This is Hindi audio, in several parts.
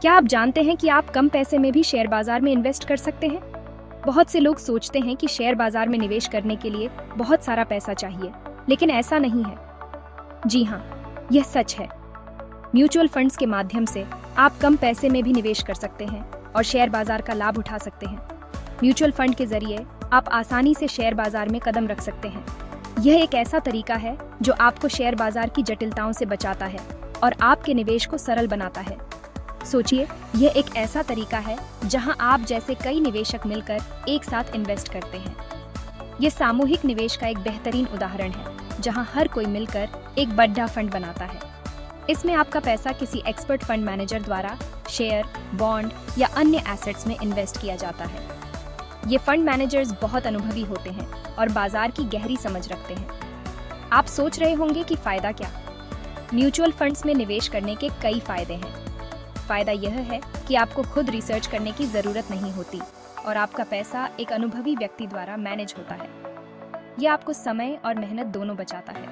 क्या आप जानते हैं कि आप कम पैसे में भी शेयर बाजार में इन्वेस्ट कर सकते हैं? बहुत से लोग सोचते हैं कि शेयर बाजार में निवेश करने के लिए बहुत सारा पैसा चाहिए, लेकिन ऐसा नहीं है। जी हाँ, यह सच है। म्यूचुअल फंड्स के माध्यम से आप कम पैसे में भी निवेश कर सकते हैं और शेयर बाजार का लाभ उठा सकते हैं। म्यूचुअल फंड के जरिए आप आसानी से शेयर बाजार में कदम रख सकते हैं। यह एक ऐसा तरीका है जो आपको शेयर बाजार की जटिलताओं से बचाता है और आपके निवेश को सरल बनाता है। सोचिए, यह एक ऐसा तरीका है जहां आप जैसे कई निवेशक मिलकर एक साथ इन्वेस्ट करते हैं। यह सामूहिक निवेश का एक बेहतरीन उदाहरण है, जहां हर कोई मिलकर एक बड़ा फंड बनाता है। इसमें आपका पैसा किसी एक्सपर्ट फंड मैनेजर द्वारा शेयर, बॉन्ड या अन्य एसेट्स में इन्वेस्ट किया जाता है। ये फंड मैनेजर्स बहुत अनुभवी होते हैं और बाजार की गहरी समझ रखते हैं। आप सोच रहे होंगे कि फायदा क्या? म्यूचुअल फंड्स में निवेश करने के कई फायदे हैं। फायदा यह है कि आपको खुद रिसर्च करने की जरूरत नहीं होती और आपका पैसा एक अनुभवी व्यक्ति द्वारा मैनेज होता है। यह आपको समय और मेहनत दोनों बचाता है।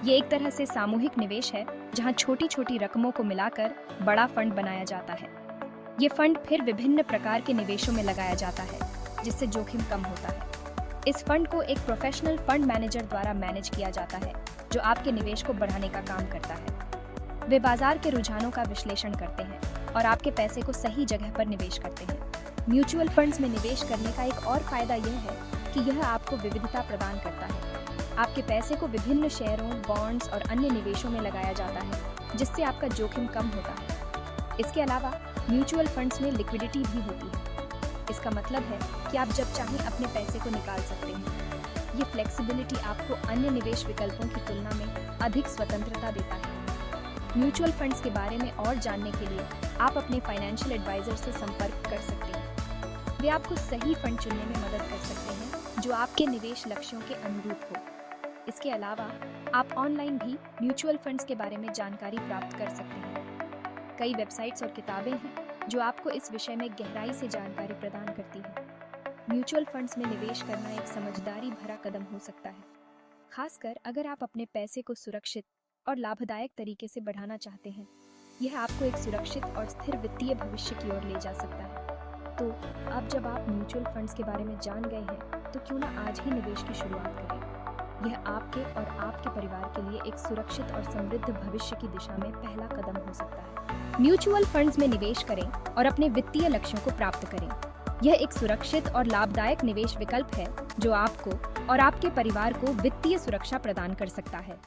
ये एक तरह से सामूहिक निवेश है, जहां छोटी छोटी रकमों को मिलाकर बड़ा फंड बनाया जाता है। ये फंड फिर विभिन्न प्रकार के निवेशों में लगाया जाता है, जिससे जोखिम कम होता है। इस फंड को एक प्रोफेशनल फंड मैनेजर द्वारा मैनेज किया जाता है, जो आपके निवेश को बढ़ाने का काम करता है। वे बाजार के रुझानों का विश्लेषण करते हैं और आपके पैसे को सही जगह पर निवेश करते हैं। म्यूचुअल फंड्स में निवेश करने का एक और फायदा यह है कि यह आपको विविधता प्रदान करता है। आपके पैसे को विभिन्न शेयरों, बॉन्ड्स और अन्य निवेशों में लगाया जाता है, जिससे आपका जोखिम कम होता है। इसके अलावा म्यूचुअल फंड्स में लिक्विडिटी भी होती है। इसका मतलब है कि आप जब चाहें अपने पैसे को निकाल सकते हैं। ये फ्लेक्सिबिलिटी आपको अन्य निवेश विकल्पों की तुलना में अधिक स्वतंत्रता देता है। म्यूचुअल फंड्स के बारे में और जानने के लिए आप अपने फाइनेंशियल एडवाइजर से संपर्क कर सकते हैं। वे आपको सही फंड चुनने में मदद कर सकते हैं, जो आपके निवेश लक्ष्यों के अनुरूप हो। इसके अलावा आप ऑनलाइन भी म्यूचुअल फंड्स के बारे में जानकारी प्राप्त कर सकते हैं। कई वेबसाइट्स और किताबें हैं जो आपको इस विषय में गहराई से जानकारी प्रदान करती है। म्यूचुअल फंड्स में निवेश करना एक समझदारी भरा कदम हो सकता है, खासकर अगर आप अपने पैसे को सुरक्षित और लाभदायक तरीके से बढ़ाना चाहते हैं। यह आपको एक सुरक्षित और स्थिर वित्तीय भविष्य की ओर ले जा सकता है। तो अब जब आप म्यूचुअल फंड्स के बारे में जान गए हैं, तो क्यों ना आज ही निवेश की शुरुआत करें। यह आपके और आपके परिवार के लिए एक सुरक्षित और समृद्ध भविष्य की दिशा में पहला कदम हो सकता है। म्यूचुअल फंड्स में निवेश करें और अपने वित्तीय लक्ष्यों को प्राप्त करें। यह एक सुरक्षित और लाभदायक निवेश विकल्प है, जो आपको और आपके परिवार को वित्तीय सुरक्षा प्रदान कर सकता है।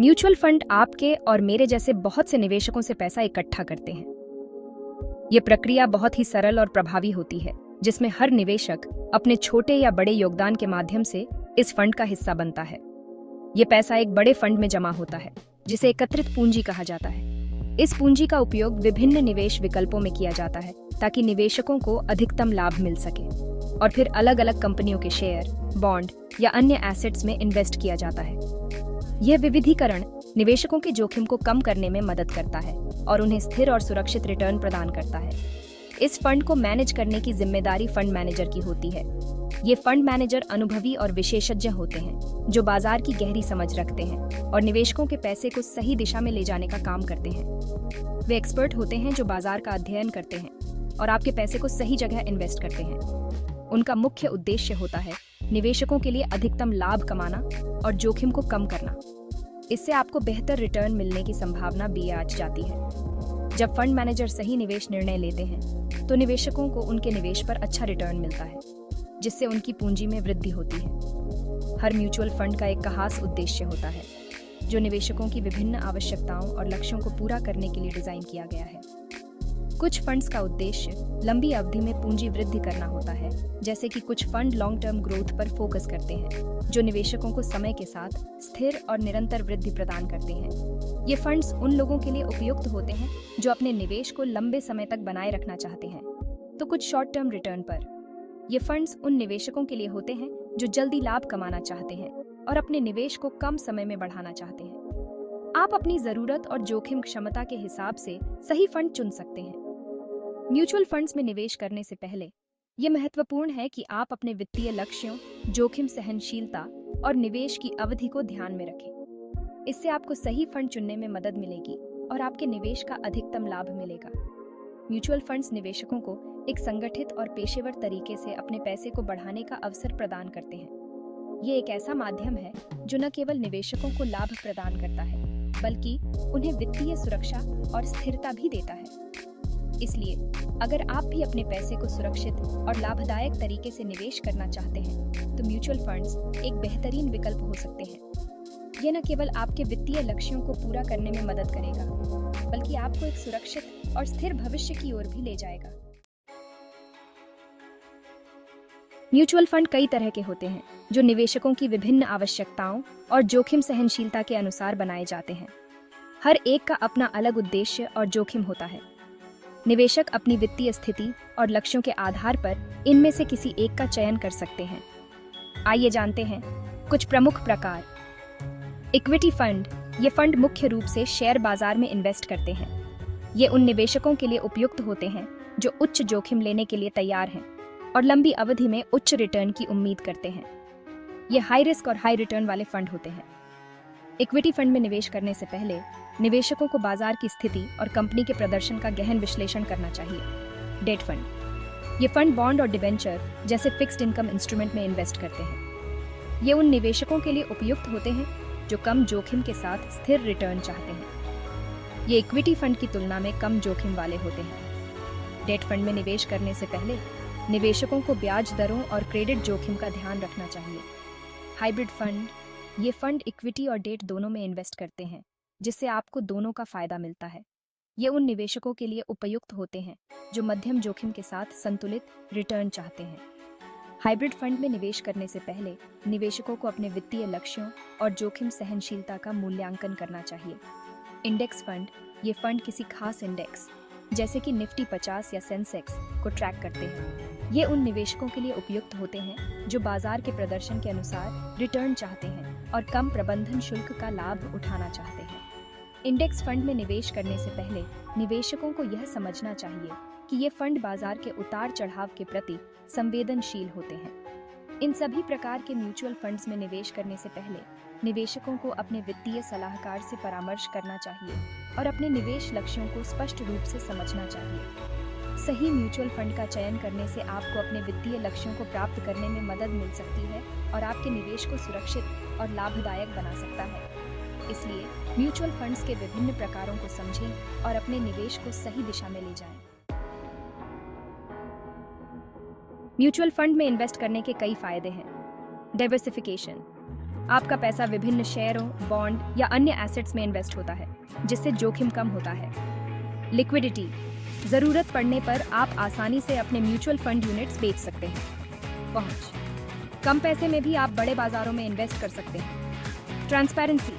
म्यूचुअल फंड आपके और मेरे जैसे बहुत से निवेशकों से पैसा इकट्ठा करते हैं। ये प्रक्रिया बहुत ही सरल और प्रभावी होती है, जिसमें हर निवेशक अपने छोटे या बड़े योगदान के माध्यम से इस फंड का हिस्सा बनता है। ये पैसा एक बड़े फंड में जमा होता है, जिसे एकत्रित पूंजी कहा जाता है। इस पूंजी का उपयोग विभिन्न निवेश विकल्पों में किया जाता है, ताकि निवेशकों को अधिकतम लाभ मिल सके, और फिर अलग अलग कंपनियों के शेयर, बॉन्ड या अन्य एसेट्स में इन्वेस्ट किया जाता है। यह विविधीकरण निवेशकों के जोखिम को कम करने में मदद करता है और उन्हें स्थिर और सुरक्षित रिटर्न प्रदान करता है। इस फंड को मैनेज करने की जिम्मेदारी फंड मैनेजर की होती है। ये फंड मैनेजर अनुभवी और विशेषज्ञ होते हैं, जो बाजार की गहरी समझ रखते हैं और निवेशकों के पैसे को सही दिशा में ले जाने का काम करते हैं। वे एक्सपर्ट होते हैं जो बाजार का अध्ययन करते हैं और आपके पैसे को सही जगह इन्वेस्ट करते हैं। उनका मुख्य उद्देश्य होता है निवेशकों के लिए अधिकतम लाभ कमाना और जोखिम को कम करना। इससे आपको बेहतर रिटर्न मिलने की संभावना भी आ जाती है। जब फंड मैनेजर सही निवेश निर्णय लेते हैं, तो निवेशकों को उनके निवेश पर अच्छा रिटर्न मिलता है, जिससे उनकी पूंजी में वृद्धि होती है। हर म्यूचुअल फंड का एक खास उद्देश्य होता है, जो निवेशकों की विभिन्न आवश्यकताओं और लक्ष्यों को पूरा करने के लिए डिजाइन किया गया है। कुछ फंड्स का उद्देश्य लंबी अवधि में पूंजी वृद्धि करना होता है, जैसे कि कुछ फंड लॉन्ग टर्म ग्रोथ पर फोकस करते हैं, जो निवेशकों को समय के साथ स्थिर और निरंतर वृद्धि प्रदान करते हैं। ये फंड्स उन लोगों के लिए उपयुक्त होते हैं जो अपने निवेश को लंबे समय तक बनाए रखना चाहते हैं। तो कुछ शॉर्ट टर्म रिटर्न पर ये फंड्स उन निवेशकों के लिए होते हैं जो जल्दी लाभ कमाना चाहते हैं और अपने निवेश को कम समय में बढ़ाना चाहते हैं। आप अपनी जरूरत और जोखिम क्षमता के हिसाब से सही फंड चुन सकते हैं। म्यूचुअल फंड्स में निवेश करने से पहले यह महत्वपूर्ण है कि आप अपने वित्तीय लक्ष्यों, जोखिम सहनशीलता और निवेश की अवधि को ध्यान में रखें। इससे आपको सही फंड चुनने में मदद मिलेगी और आपके निवेश का अधिकतम लाभ मिलेगा। म्यूचुअल फंड्स निवेशकों को एक संगठित और पेशेवर तरीके से अपने पैसे को बढ़ाने का अवसर प्रदान करते हैं। ये एक ऐसा माध्यम है जो न केवल निवेशकों को लाभ प्रदान करता है, बल्कि उन्हें वित्तीय सुरक्षा और स्थिरता भी देता है। इसलिए अगर आप भी अपने पैसे को सुरक्षित और लाभदायक तरीके से निवेश करना चाहते हैं, तो म्यूचुअल फंड्स एक बेहतरीन विकल्प हो सकते हैं। यह न केवल आपके वित्तीय लक्ष्यों को पूरा करने में मदद करेगा, बल्कि आपको एक सुरक्षित और स्थिर भविष्य की ओर भी ले जाएगा। म्यूचुअल फंड कई तरह के होते हैं, जो निवेशकों की विभिन्न आवश्यकताओं और जोखिम सहनशीलता के अनुसार बनाए जाते हैं। हर एक का अपना अलग उद्देश्य और जोखिम होता है। निवेशक अपनी वित्तीय स्थिति और लक्ष्यों के आधार पर इनमें से किसी एक का चयन कर सकते हैं। आइए जानते हैं कुछ प्रमुख प्रकार। Equity fund. ये फंड मुख्य रूप से शेयर बाजार में इन्वेस्ट करते हैं। ये उन निवेशकों के लिए उपयुक्त होते हैं जो उच्च जोखिम लेने के लिए तैयार हैं और लंबी अवधि में उच्च रिटर्न की उम्मीद करते हैं। ये हाई रिस्क और हाई रिटर्न वाले फंड होते हैं। इक्विटी फंड में निवेश करने से पहले निवेशकों को बाजार की स्थिति और कंपनी के प्रदर्शन का गहन विश्लेषण करना चाहिए। Debt fund. ये फंड बॉन्ड और डिबेंचर जैसे फिक्स्ड इनकम इंस्ट्रूमेंट में इन्वेस्ट करते हैं। ये उन निवेशकों के लिए उपयुक्त होते हैं जो कम जोखिम के साथ स्थिर रिटर्न चाहते हैं। ये इक्विटी फंड की तुलना में कम जोखिम वाले होते हैं। डेट फंड में निवेश करने से पहले निवेशकों को ब्याज दरों और क्रेडिट जोखिम का ध्यान रखना चाहिए। Hybrid fund. ये फंड इक्विटी और डेट दोनों में इन्वेस्ट करते हैं, जिससे आपको दोनों का फायदा मिलता है। ये उन निवेशकों के लिए उपयुक्त होते हैं जो मध्यम जोखिम के साथ संतुलित रिटर्न चाहते हैं। हाइब्रिड फंड में निवेश करने से पहले निवेशकों को अपने वित्तीय लक्ष्यों और जोखिम सहनशीलता का मूल्यांकन करना चाहिए। Index fund. ये फंड किसी खास इंडेक्स जैसे कि निफ्टी 50 या सेंसेक्स को ट्रैक करते हैं। ये उन निवेशकों के लिए उपयुक्त होते हैं जो बाजार के प्रदर्शन के अनुसार रिटर्न चाहते हैं और कम प्रबंधन शुल्क का लाभ उठाना चाहते हैं। इंडेक्स फंड में निवेश करने से पहले निवेशकों को यह समझना चाहिए कि ये फंड बाजार के उतार चढ़ाव के प्रति संवेदनशील होते हैं। इन सभी प्रकार के म्यूचुअल फंड्स में निवेश करने से पहले निवेशकों को अपने वित्तीय सलाहकार से परामर्श करना चाहिए और अपने निवेश लक्ष्यों को स्पष्ट रूप से समझना चाहिए। सही म्यूचुअल फंड का चयन करने से आपको अपने वित्तीय लक्ष्यों को प्राप्त करने में मदद मिल सकती है और आपके निवेश को सुरक्षित और लाभदायक बना सकता है। इसलिए म्यूचुअल फंड्स के विभिन्न प्रकारों को समझें और अपने निवेश को सही दिशा में ले जाएं। म्यूचुअल फंड में इन्वेस्ट करने के कई फायदे हैं। डाइवर्सिफिकेशन। आपका पैसा विभिन्न शेयरों, बॉन्ड या अन्य एसेट्स में इन्वेस्ट होता है, जिससे जोखिम कम होता है। लिक्विडिटी। जरूरत पड़ने पर आप आसानी से अपने म्यूचुअल फंड यूनिट्स बेच सकते हैं। पहुंच। कम पैसे में भी आप बड़े बाजारों में इन्वेस्ट कर सकते हैं। ट्रांसपेरेंसी।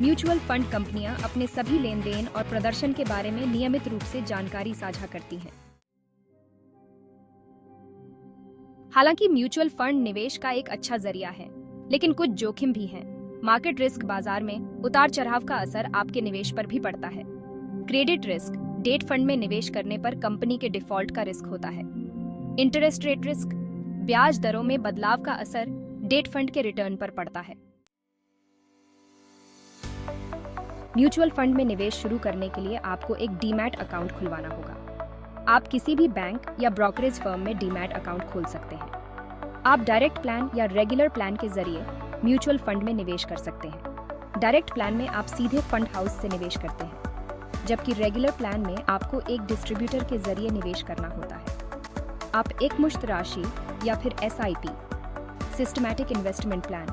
म्यूचुअल फंड कंपनियां अपने सभी लेन देन और प्रदर्शन के बारे में नियमित रूप से जानकारी साझा करती हैं। हालांकि म्यूचुअल फंड निवेश का एक अच्छा जरिया है, लेकिन कुछ जोखिम भी हैं। Market risk. बाजार में उतार चढ़ाव का असर आपके निवेश पर भी पड़ता है। Credit risk. डेट फंड में निवेश करने पर कंपनी के डिफॉल्ट का रिस्क होता है। Interest rate risk. ब्याज दरों में बदलाव का असर डेट फंड के रिटर्न पर पड़ता है। म्यूचुअल फंड में निवेश शुरू करने के लिए आपको एक डीमैट अकाउंट खुलवाना होगा। आप किसी भी बैंक या ब्रोकरेज फर्म में डीमैट अकाउंट खोल सकते हैं। आप डायरेक्ट प्लान या रेगुलर प्लान के जरिए म्यूचुअल फंड में निवेश कर सकते हैं। डायरेक्ट प्लान में आप सीधे फंड हाउस से निवेश करते हैं, जबकि रेगुलर प्लान में आपको एक डिस्ट्रीब्यूटर के जरिए निवेश करना होता है। आप एक मुश्त राशि या फिर SIP सिस्टमैटिक इन्वेस्टमेंट प्लान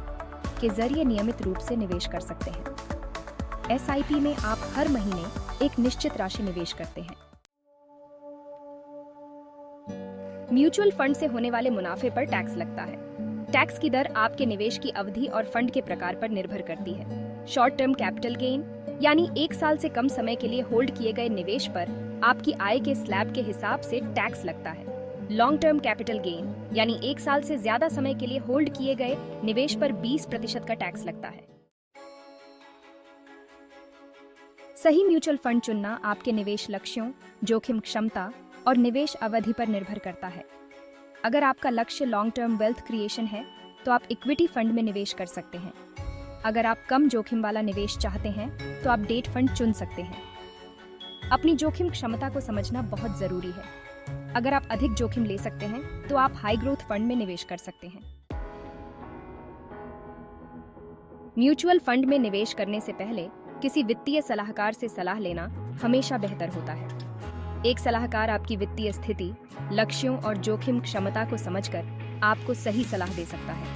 के जरिए नियमित रूप से निवेश कर सकते हैं। SIP में आप हर महीने एक निश्चित राशि निवेश करते हैं। म्यूचुअल फंड से होने वाले मुनाफे पर टैक्स लगता है। टैक्स की दर आपके निवेश की अवधि और फंड के प्रकार पर निर्भर करती है। शॉर्ट टर्म कैपिटल गेन यानी 1 साल से कम समय के लिए होल्ड किए गए निवेश पर आपकी आय के स्लैब के हिसाब से टैक्स लगता है। लॉन्ग टर्म कैपिटल गेन यानी 1 साल से ज्यादा समय के लिए होल्ड किए गए निवेश पर 20% का टैक्स लगता है। सही म्यूचुअल फंड चुनना आपके निवेश लक्ष्यों, जोखिम क्षमता और निवेश अवधि पर निर्भर करता है। अगर आपका लक्ष्य लॉन्ग टर्म वेल्थ क्रिएशन है, तो आप इक्विटी फंड में निवेश कर सकते हैं। अगर आप कम जोखिम वाला निवेश चाहते हैं, तो आप डेट फंड चुन सकते हैं। अपनी जोखिम क्षमता को समझना बहुत जरूरी है। अगर आप अधिक जोखिम ले सकते हैं तो आप हाई ग्रोथ फंड में निवेश कर सकते हैं। म्यूचुअल फंड में निवेश करने से पहले किसी वित्तीय सलाहकार से सलाह लेना हमेशा बेहतर होता है। एक सलाहकार आपकी वित्तीय स्थिति, लक्ष्यों और जोखिम क्षमता को समझकर आपको सही सलाह दे सकता है।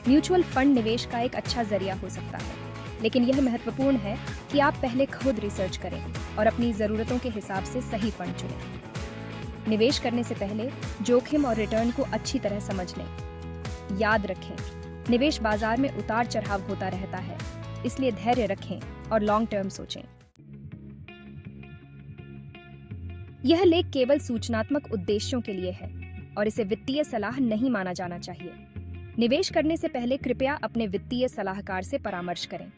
म्यूचुअल फंड निवेश का एक अच्छा जरिया हो सकता है, लेकिन यह महत्वपूर्ण है कि आप पहले खुद रिसर्च करें और अपनी जरूरतों के हिसाब से सही फंड चुनें। निवेश करने से पहले जोखिम और रिटर्न को अच्छी तरह समझ लें। याद रखें, निवेश बाजार में उतार चढ़ाव होता रहता है, इसलिए धैर्य रखें और लॉन्ग टर्म सोचें। यह लेख केवल सूचनात्मक उद्देश्यों के लिए है और इसे वित्तीय सलाह नहीं माना जाना चाहिए। निवेश करने से पहले कृपया अपने वित्तीय सलाहकार से परामर्श करें।